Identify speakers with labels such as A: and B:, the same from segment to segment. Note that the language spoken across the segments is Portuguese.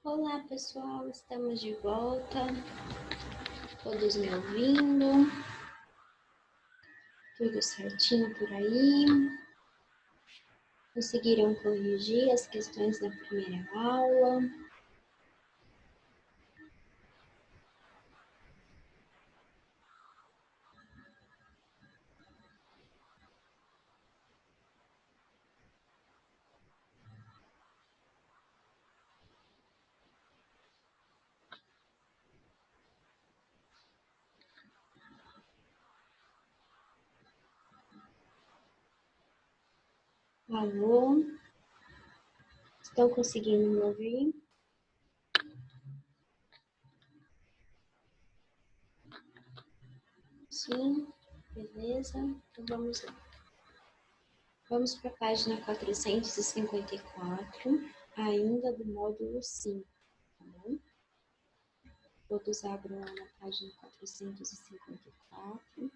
A: Olá pessoal, estamos de volta. Todos me ouvindo? Tudo certinho por aí? Conseguiram corrigir as questões da primeira aula? Alô? Estão conseguindo me ouvir? Sim, beleza. Então vamos lá. Vamos para a página 454, ainda do módulo 5, tá bom? Todos abram lá na página 454.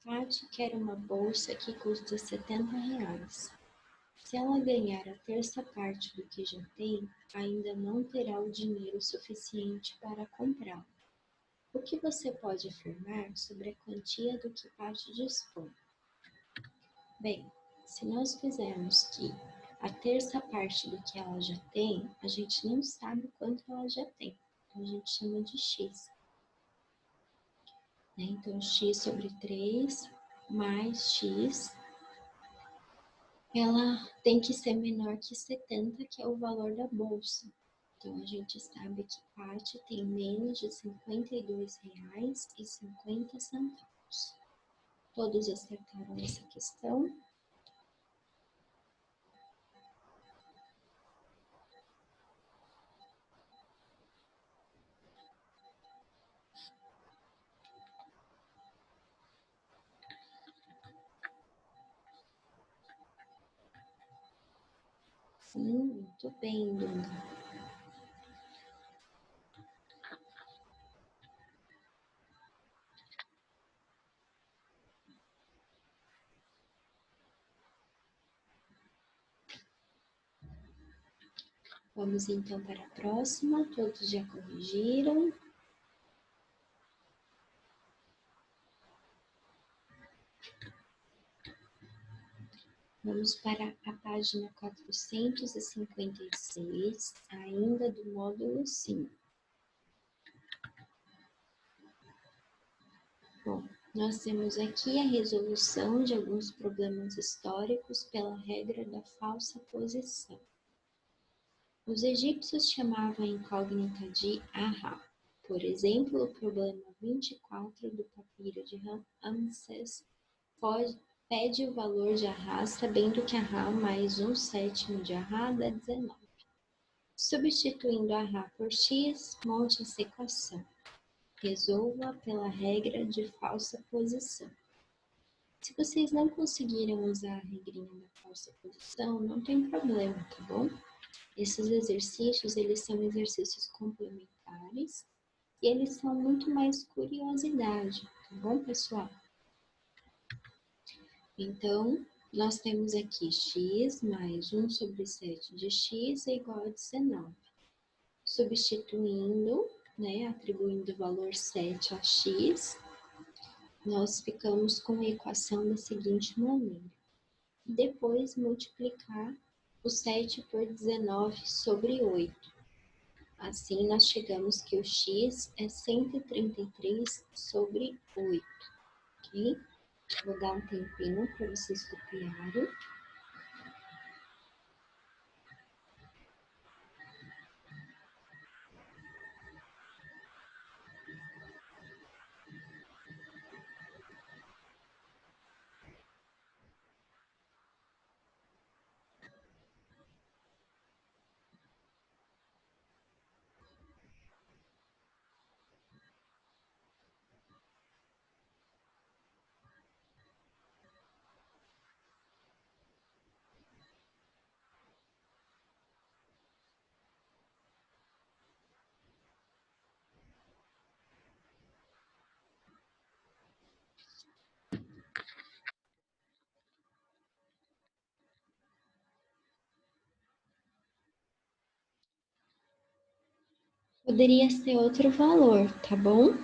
A: Tati quer uma bolsa que custa R$ 70. Se ela ganhar a terça parte do que já tem, ainda não terá o dinheiro suficiente para comprá-la. O que você pode afirmar sobre a quantia do que Tati dispõe? Bem, se nós fizermos que a terça parte do que ela já tem, a gente não sabe quanto ela já tem. Então, a gente chama de x. Então, x sobre 3 mais x, ela tem que ser menor que 70, que é o valor da bolsa. Então, a gente sabe que Tati tem menos de R$ 52,50. Todos acertaram essa questão? Sim, muito bem, Duda. Vamos então para a próxima. Todos já corrigiram? Vamos para a página 456, ainda do módulo 5. Bom, nós temos aqui a resolução de alguns problemas históricos pela regra da falsa posição. Os egípcios chamavam a incógnita de Ahá. Por exemplo, o problema 24 do papiro de Ramsés pede o valor de Ahá, sabendo que Ahá mais 1/7 de Ahá dá 19. Substituindo Ahá por x, monte essa equação. Resolva pela regra de falsa posição. Se vocês não conseguiram usar a regrinha da falsa posição, não tem problema, tá bom? Esses exercícios, eles são exercícios complementares e eles são muito mais curiosidade, tá bom, pessoal? Então, nós temos aqui x mais 1/7 de x é igual a 19. Substituindo, atribuindo o valor 7 a x, nós ficamos com a equação da seguinte maneira. Depois, multiplicar o 7 por 19 sobre 8. Assim, nós chegamos que o x é 133 sobre 8, ok? Vou dar um tempinho para vocês copiarem. Poderia ser outro valor, tá bom?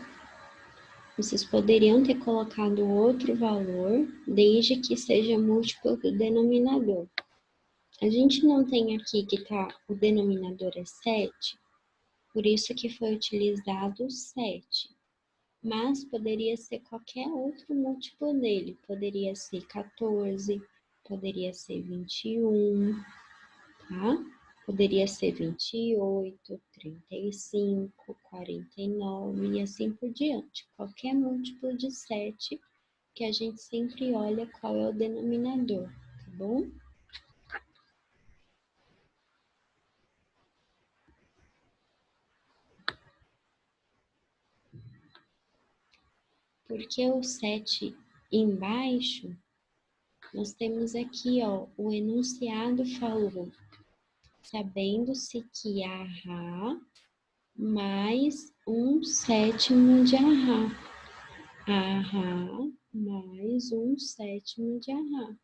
A: Vocês poderiam ter colocado outro valor, desde que seja múltiplo do denominador. A gente não tem aqui que o denominador é 7, por isso que foi utilizado 7. Mas poderia ser qualquer outro múltiplo dele. Poderia ser 14, poderia ser 21, tá? Poderia ser 28, 35, 49 e assim por diante. Qualquer múltiplo de 7 que a gente sempre olha qual é o denominador, tá bom? Porque o 7 embaixo, nós temos aqui, ó, o enunciado falou, sabendo-se que Ahá mais 1/7 de Ahá. Ahá mais 1/7 de Ahá.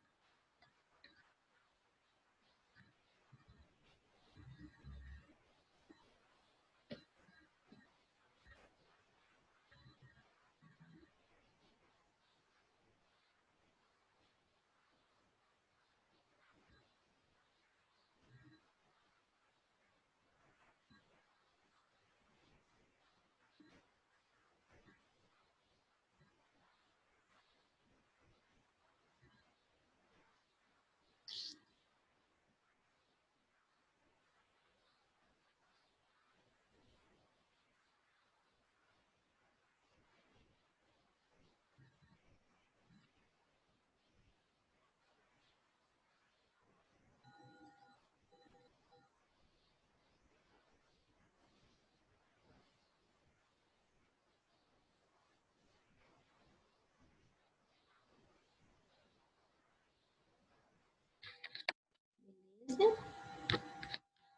A: Beleza?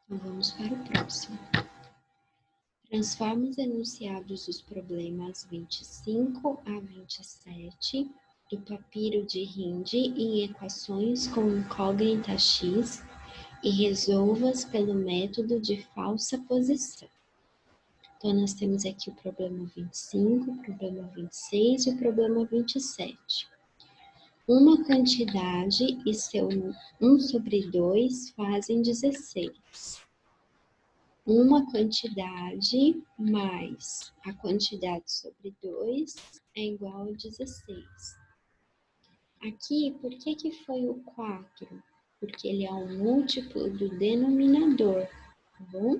A: Então vamos para o próximo. Transforma os enunciados dos problemas 25 a 27 do papiro de Hindi em equações com incógnita x e resolva-as pelo método de falsa posição. Então, nós temos aqui o problema 25, o problema 26 e o problema 27. Uma quantidade e seu 1/2 fazem 16. Uma quantidade mais a quantidade sobre 2 é igual a 16. Aqui, por que foi o 4? Porque ele é um múltiplo do denominador, tá bom?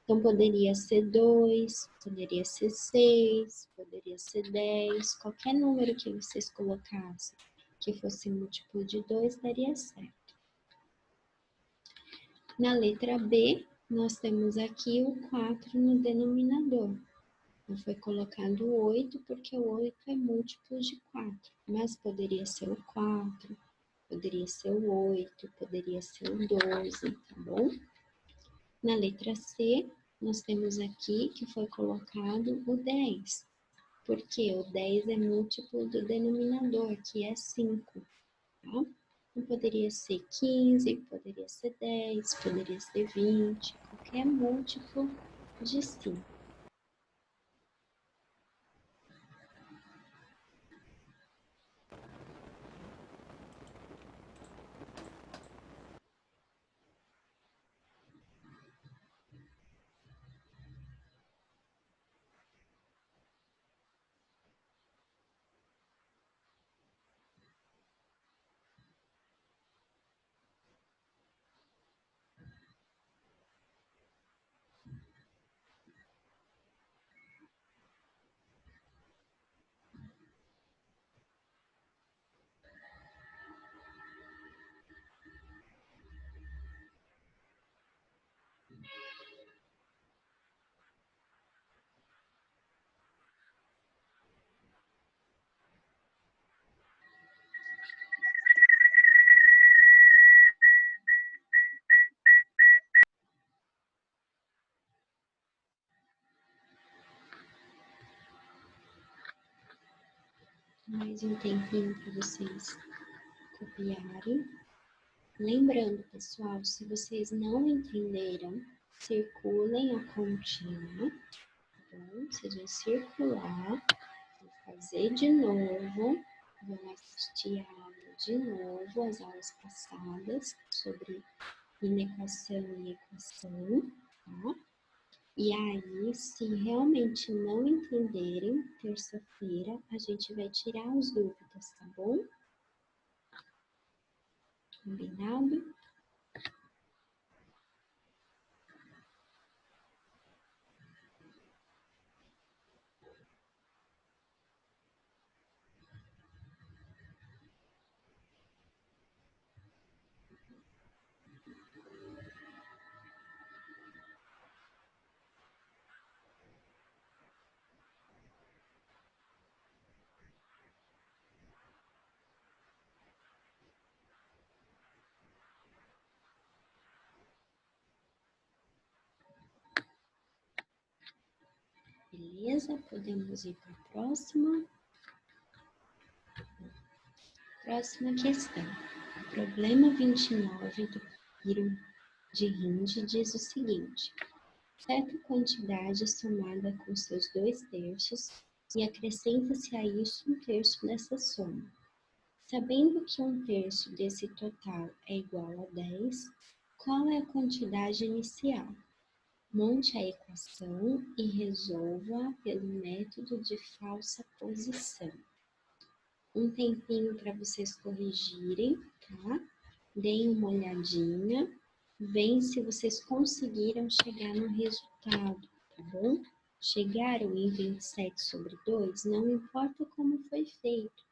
A: Então, poderia ser 2, poderia ser 6, poderia ser 10, qualquer número que vocês colocassem que fosse múltiplo de 2 daria certo. Na letra B, nós temos aqui o 4 no denominador. Então, foi colocado o 8 porque o 8 é múltiplo de 4, mas poderia ser o 4, poderia ser o 8, poderia ser o 12, tá bom? Na letra C, nós temos aqui que foi colocado o 10, porque o 10 é múltiplo do denominador, que é 5, tá? Então, poderia ser 15, poderia ser 10, poderia ser 20, qualquer múltiplo de 5. Mais um tempinho para vocês copiarem. Lembrando, pessoal, se vocês não entenderam, circulem a continha. Então, vocês vão circular, vão fazer de novo, vão assistir a aula de novo, as aulas passadas sobre inequação e equação, tá? E aí, se realmente não entenderem, terça-feira a gente vai tirar as dúvidas, tá bom? Combinado? Beleza? Podemos ir para a próxima. Próxima questão. O problema 29 do papiro de Rinde diz o seguinte: certa quantidade somada com seus 2/3 e acrescenta-se a isso 1/3 dessa soma. Sabendo que 1/3 desse total é igual a 10, qual é a quantidade inicial? Monte a equação e resolva pelo método de falsa posição. Um tempinho para vocês corrigirem, tá? Deem uma olhadinha, veem se vocês conseguiram chegar no resultado, tá bom? Chegaram em 27/2, não importa como foi feito,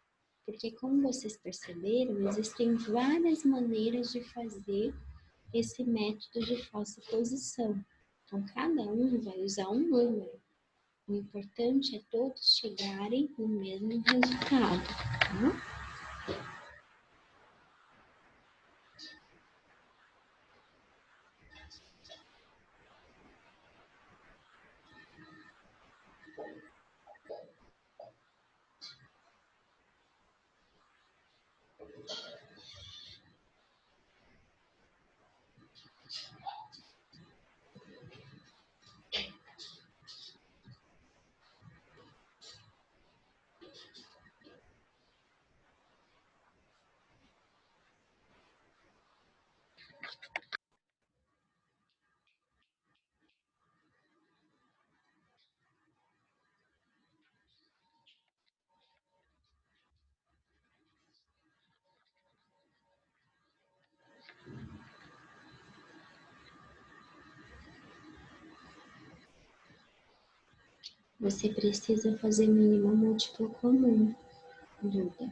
A: porque como vocês perceberam, existem várias maneiras de fazer esse método de falsa posição. Então, cada um vai usar um número. O importante é todos chegarem no mesmo resultado, tá? Você precisa fazer mínimo múltiplo comum, Duda.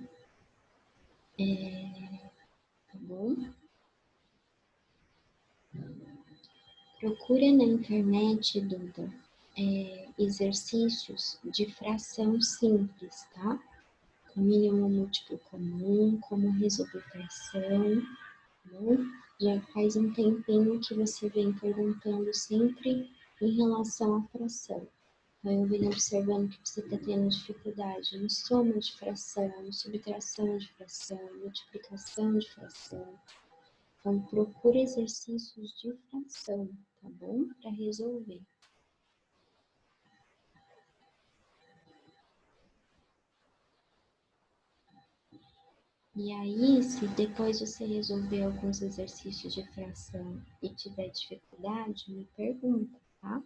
A: Tá bom? Procura na internet, Duda, exercícios de fração simples, tá? Com mínimo múltiplo comum, como resolver fração, tá bom? Já faz um tempinho que você vem perguntando sempre em relação à fração. Então, eu venho observando que você está tendo dificuldade em soma de fração, em subtração de fração, em multiplicação de fração. Então, procure exercícios de fração, tá bom? Para resolver. E aí, se depois você resolver alguns exercícios de fração e tiver dificuldade, me pergunta, tá?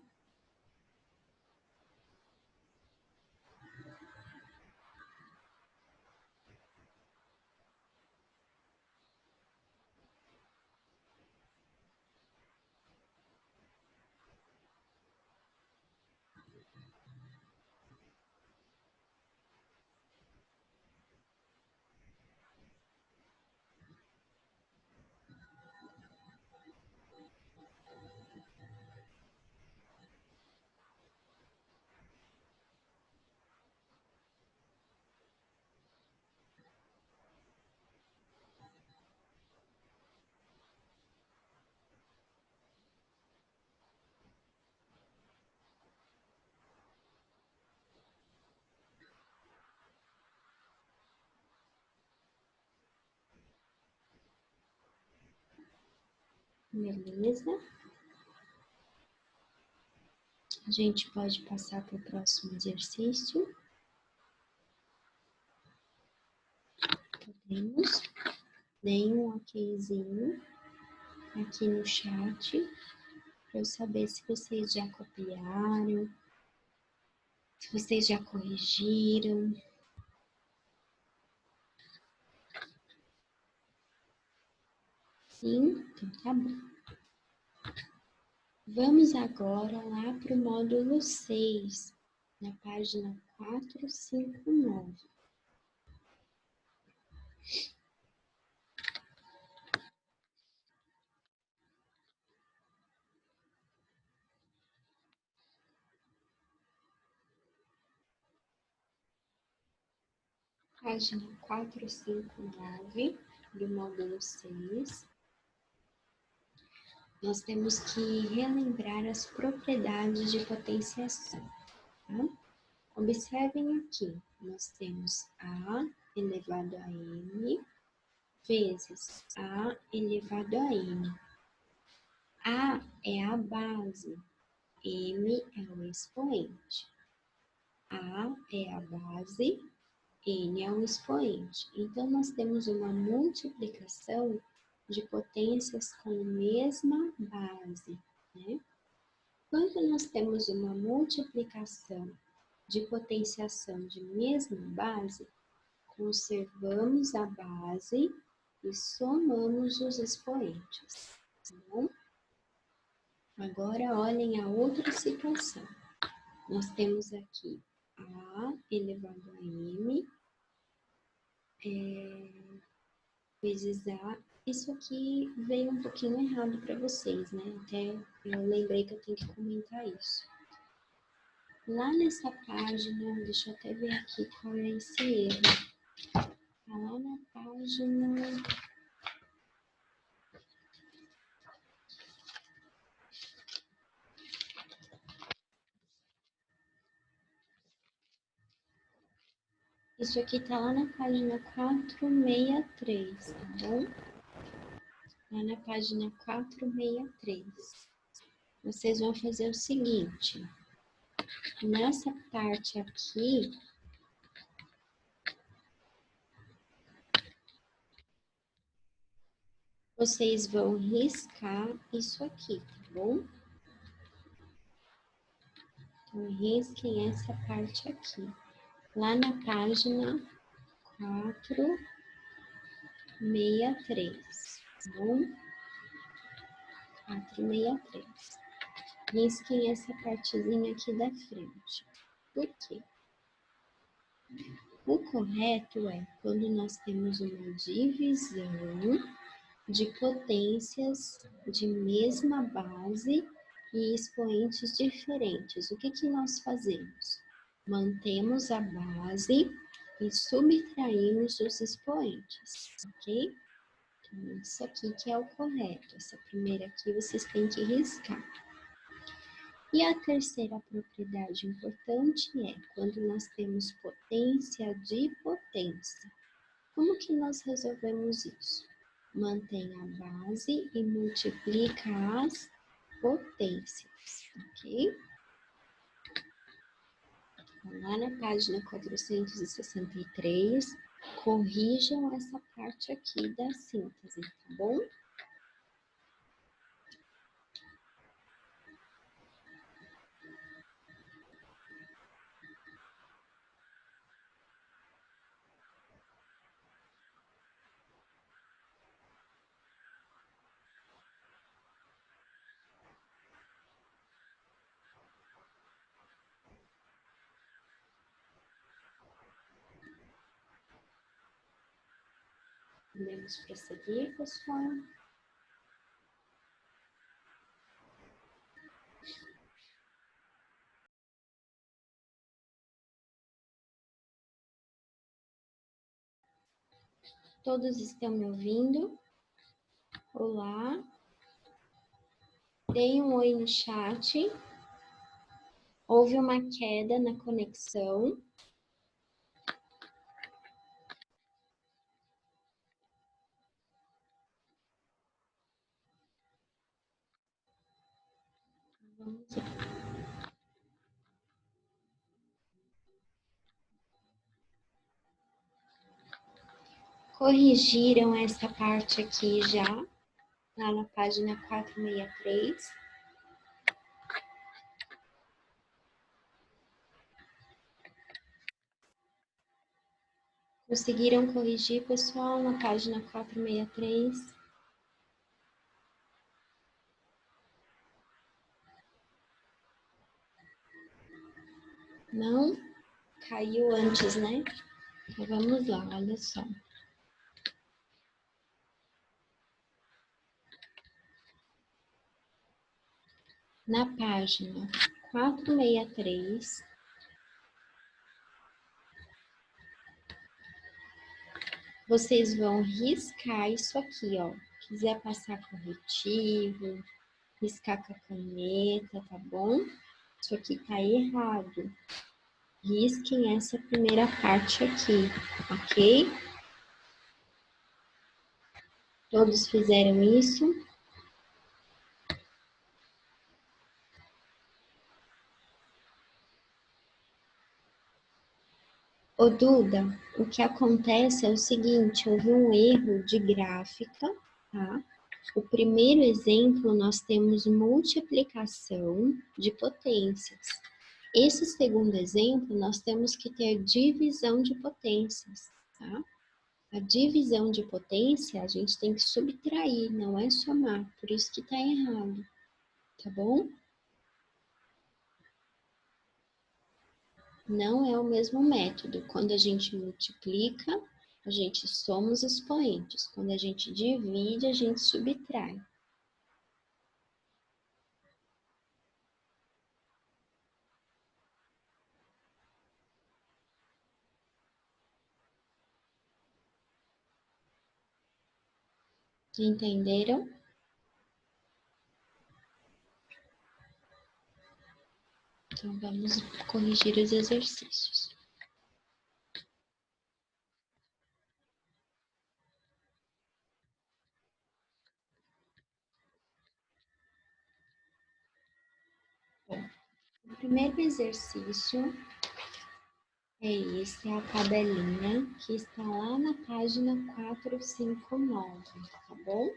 A: Beleza? A gente pode passar para o próximo exercício. Podemos. Deem um okzinho aqui no chat para eu saber se vocês já copiaram, se vocês já corrigiram. Sim, então tá bom. Vamos agora lá para o módulo 6, na página 459. Página 459 do módulo 6. Nós temos que relembrar as propriedades de potenciação. Tá? Observem aqui, nós temos A elevado a M vezes A elevado a N. A é a base, M é o expoente. A é a base, N é o expoente. Então, nós temos uma multiplicação de potências com a mesma base, né? Quando nós temos uma multiplicação de potenciação de mesma base, conservamos a base e somamos os expoentes. Tá bom? Agora, olhem a outra situação. Nós temos aqui A elevado a M vezes A. Isso aqui veio um pouquinho errado para vocês, né? Até eu lembrei que eu tenho que comentar isso. Lá nessa página, deixa eu até ver aqui qual é esse erro. Tá lá na página... Isso aqui tá lá na página 463, tá bom? Lá na página 463. Vocês vão fazer o seguinte. Nessa parte aqui, vocês vão riscar isso aqui, tá bom? Então, risquem essa parte aqui. Lá na página 463, tá bom? 463. Risquem essa partezinha aqui da frente. Por quê? O correto é quando nós temos uma divisão de potências de mesma base e expoentes diferentes. O que nós fazemos? Mantemos a base e subtraímos os expoentes, ok? Então, isso aqui que é o correto. Essa primeira aqui vocês têm que riscar. E a terceira propriedade importante é quando nós temos potência de potência. Como que nós resolvemos isso? Mantém a base e multiplica as potências, ok? Então, lá na página 463, corrijam essa parte aqui da síntese, tá bom? Podemos prosseguir, pessoal? Todos estão me ouvindo? Olá? Deem um oi no chat. Houve uma queda na conexão. Vamos lá. corrigiram essa parte aqui já, lá na página 463. Conseguiram corrigir, pessoal, na página 463? Não? Caiu antes, né? Então vamos lá, olha só. Na página 463, vocês vão riscar isso aqui, ó. Quiser passar corretivo, riscar com a caneta, tá bom? Isso aqui tá errado. Risquem essa primeira parte aqui, ok? Todos fizeram isso? Ô Duda, o que acontece é o seguinte, houve um erro de gráfica, tá? O primeiro exemplo, nós temos multiplicação de potências. Esse segundo exemplo, nós temos que ter divisão de potências, tá? A divisão de potência, a gente tem que subtrair, não é somar, por isso que tá errado, tá bom? Não é o mesmo método. Quando a gente multiplica, a gente soma os expoentes. Quando a gente divide, a gente subtrai. Entenderam? Então, vamos corrigir os exercícios. Bom, o primeiro exercício é esse, é a tabelinha que está lá na página 459, tá bom?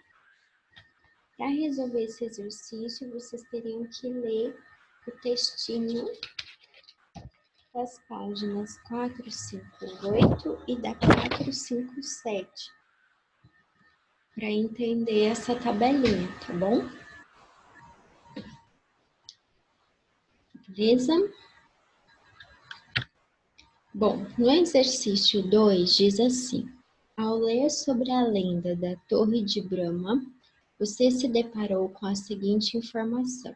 A: Para resolver esse exercício, vocês teriam que ler o textinho das páginas 458 e da 457 para entender essa tabelinha, tá bom? Beleza? Bom, no exercício 2 diz assim: ao ler sobre a lenda da Torre de Brahma, você se deparou com a seguinte informação: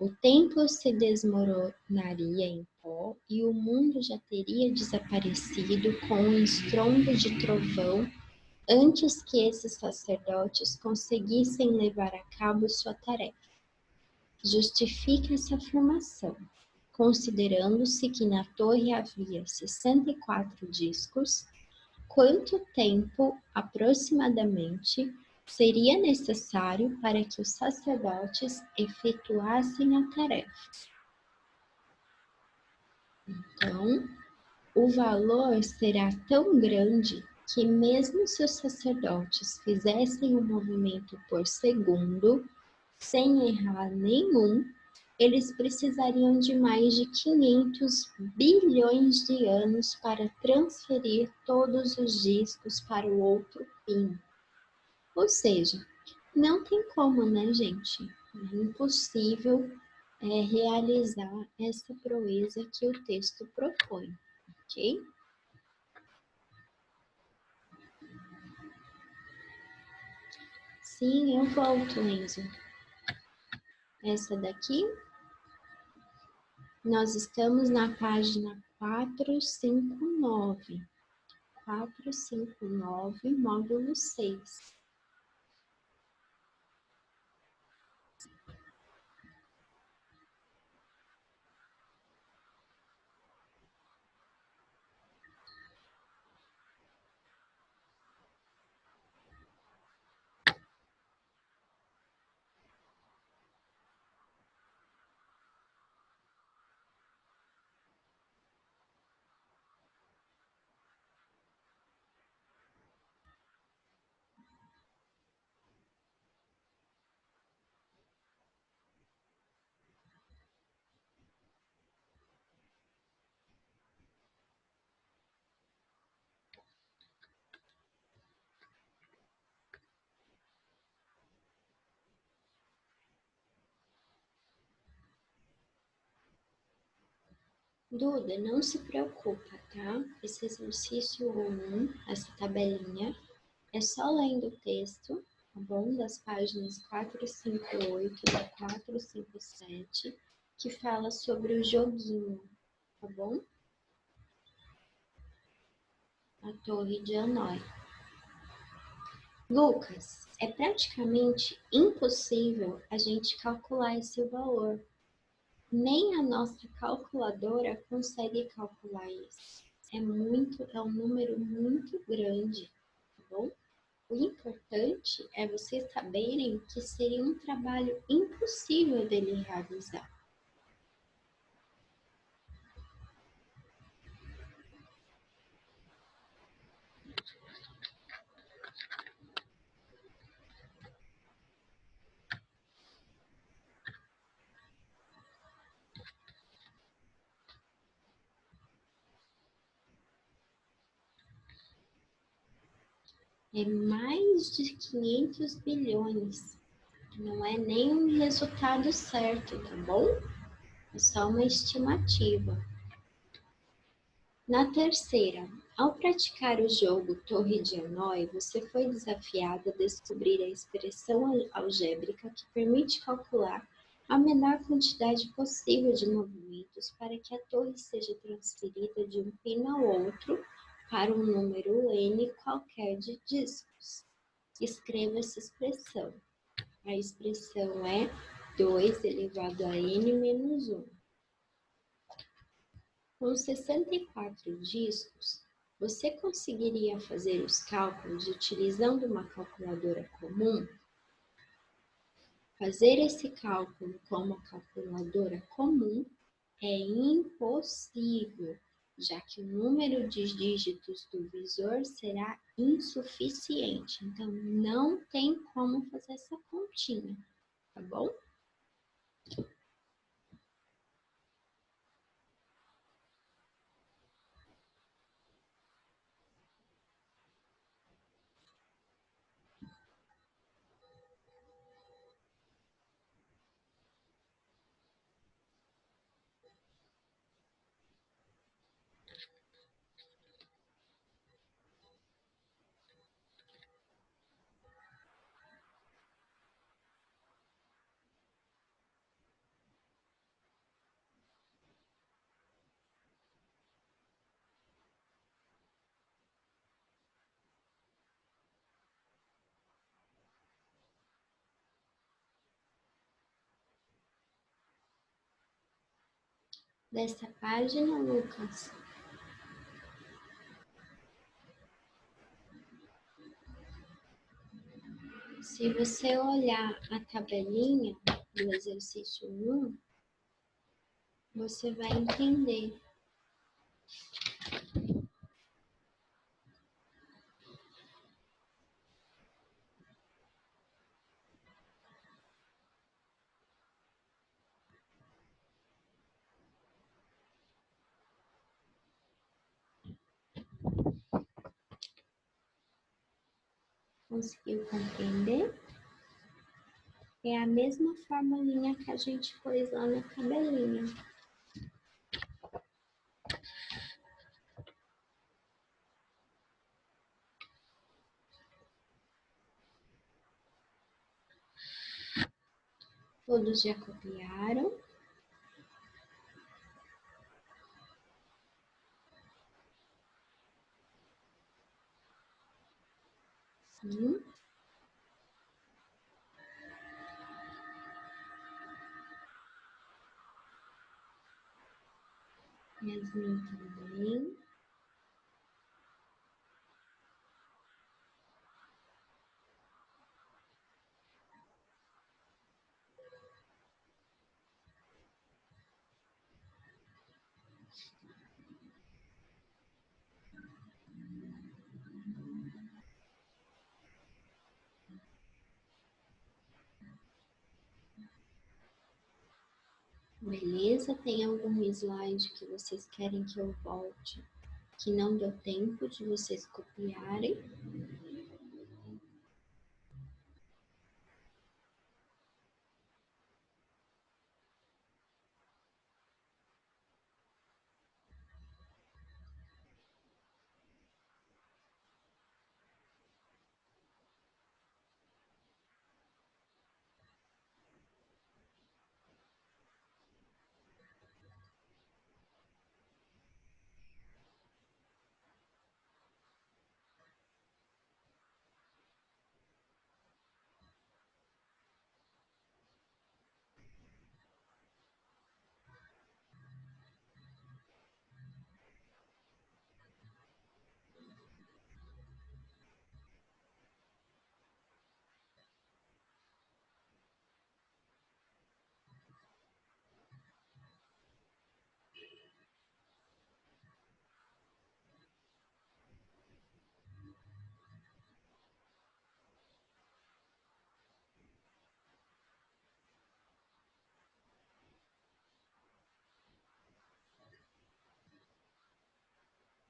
A: o templo se desmoronaria em pó e o mundo já teria desaparecido com um estrondo de trovão antes que esses sacerdotes conseguissem levar a cabo sua tarefa. Justifica essa afirmação, considerando-se que na torre havia 64 discos, quanto tempo, aproximadamente, seria necessário para que os sacerdotes efetuassem a tarefa? Então, o valor será tão grande que mesmo se os sacerdotes fizessem um movimento por segundo, sem errar nenhum, eles precisariam de mais de 500 bilhões de anos para transferir todos os discos para o outro pino. Ou seja, não tem como, né, gente? É impossível realizar essa proeza que o texto propõe, ok? Sim, eu volto, Enzo. Essa daqui, nós estamos na página 459. 459, módulo 6. Duda, não se preocupa, tá? Esse exercício 1, essa tabelinha, é só lendo o texto, tá bom? Das páginas 458 e 457, que fala sobre o joguinho, tá bom? A Torre de Hanoi. Lucas, é praticamente impossível a gente calcular esse valor. Nem a nossa calculadora consegue calcular isso. É um número muito grande, tá bom? O importante é vocês saberem que seria um trabalho impossível dele realizar. É mais de 500 bilhões. Não é nem um resultado certo, tá bom? É só uma estimativa. Na terceira, ao praticar o jogo Torre de Hanoi, você foi desafiado a descobrir a expressão algébrica que permite calcular a menor quantidade possível de movimentos para que a torre seja transferida de um pino ao outro para um número n qualquer de dígitos. Escreva essa expressão. A expressão é 2 elevado a n menos 1. Com 64 discos, você conseguiria fazer os cálculos utilizando uma calculadora comum? Fazer esse cálculo com uma calculadora comum é impossível, já que o número de dígitos do visor será insuficiente. Então, não tem como fazer essa continha, tá bom? Dessa página, Lucas. Se você olhar a tabelinha do exercício 1, você vai entender. Conseguiu compreender? É a mesma formulinha que a gente pôs lá na tabelinha. Todos já copiaram? Sim. Yasmin também. Beleza? Tem algum slide que vocês querem que eu volte, que não deu tempo de vocês copiarem?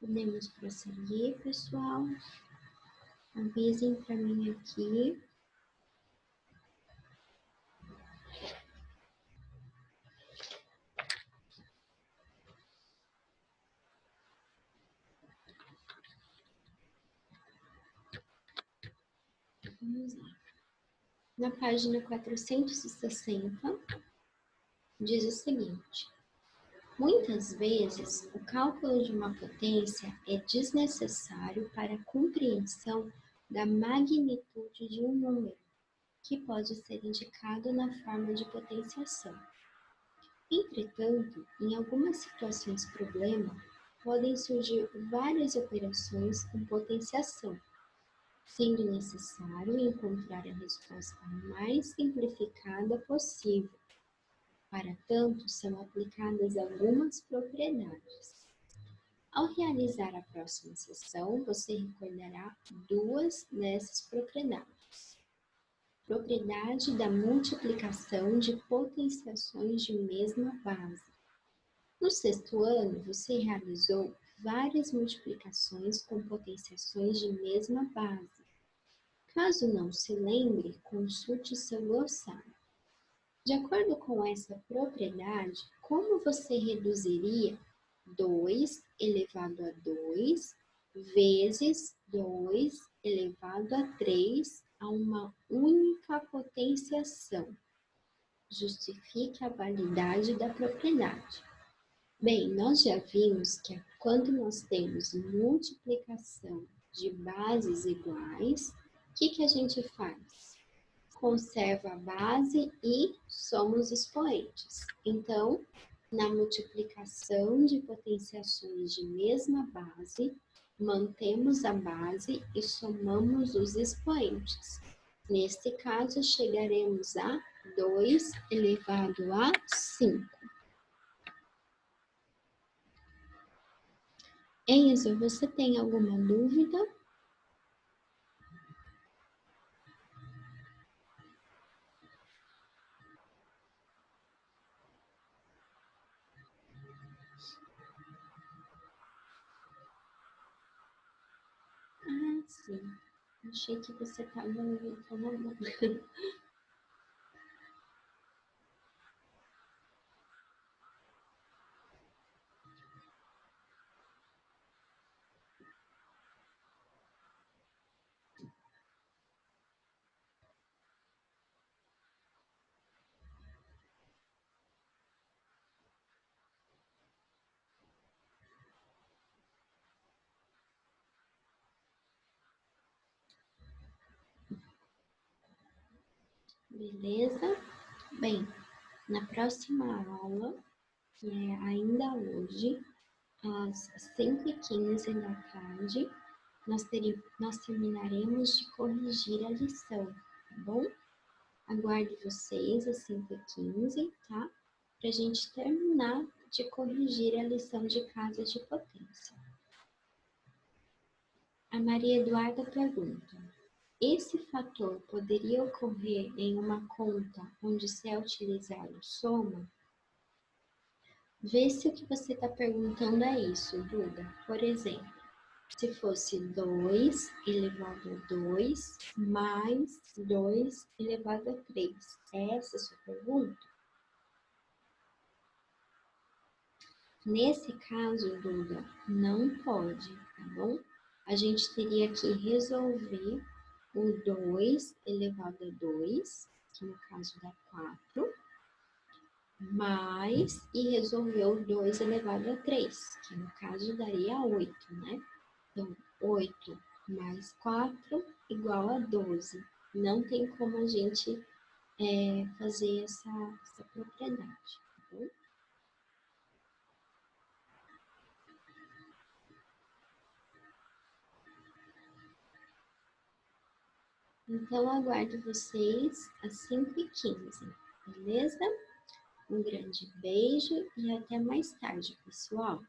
A: Podemos prosseguir, pessoal? Avisem para mim aqui. Vamos lá. Na página 460, diz o seguinte: muitas vezes, o cálculo de uma potência é desnecessário para a compreensão da magnitude de um número, que pode ser indicado na forma de potenciação. Entretanto, em algumas situações problema, podem surgir várias operações com potenciação, sendo necessário encontrar a resposta mais simplificada possível. Para tanto, são aplicadas algumas propriedades. Ao realizar a próxima sessão, você recordará duas dessas propriedades. Propriedade da multiplicação de potenciações de mesma base. No sexto ano, você realizou várias multiplicações com potenciações de mesma base. Caso não se lembre, consulte seu glossário. De acordo com essa propriedade, como você reduziria 2 elevado a 2 vezes 2 elevado a 3 a uma única potenciação? Justifique a validade da propriedade. Bem, nós já vimos que quando nós temos multiplicação de bases iguais, o que a gente faz? Conserva a base e somos expoentes. Então, na multiplicação de potenciações de mesma base, mantemos a base e somamos os expoentes. Neste caso, chegaremos a 2 elevado a 5. Enzo, você tem alguma dúvida? Ah, sim. Achei que você estava levantando a mão. Beleza? Bem, na próxima aula, que é ainda hoje, às 5h15 da tarde, nós terminaremos de corrigir a lição, tá bom? Aguardo vocês às 5h15, tá? Para a gente terminar de corrigir a lição de casa de potência. A Maria Eduarda pergunta: esse fator poderia ocorrer em uma conta onde se é utilizado soma? Vê se o que você está perguntando é isso, Duda. Por exemplo, se fosse 2 elevado a 2 mais 2 elevado a 3. É essa a sua pergunta? Nesse caso, Duda, não pode, tá bom? A gente teria que resolver o 2 elevado a 2, que no caso dá 4, mais e resolver o 2 elevado a 3, que no caso daria 8, né? Então, 8 mais 4 igual a 12. Não tem como a gente fazer essa propriedade, tá bom? Então, aguardo vocês às 5h15, beleza? Um grande beijo e até mais tarde, pessoal!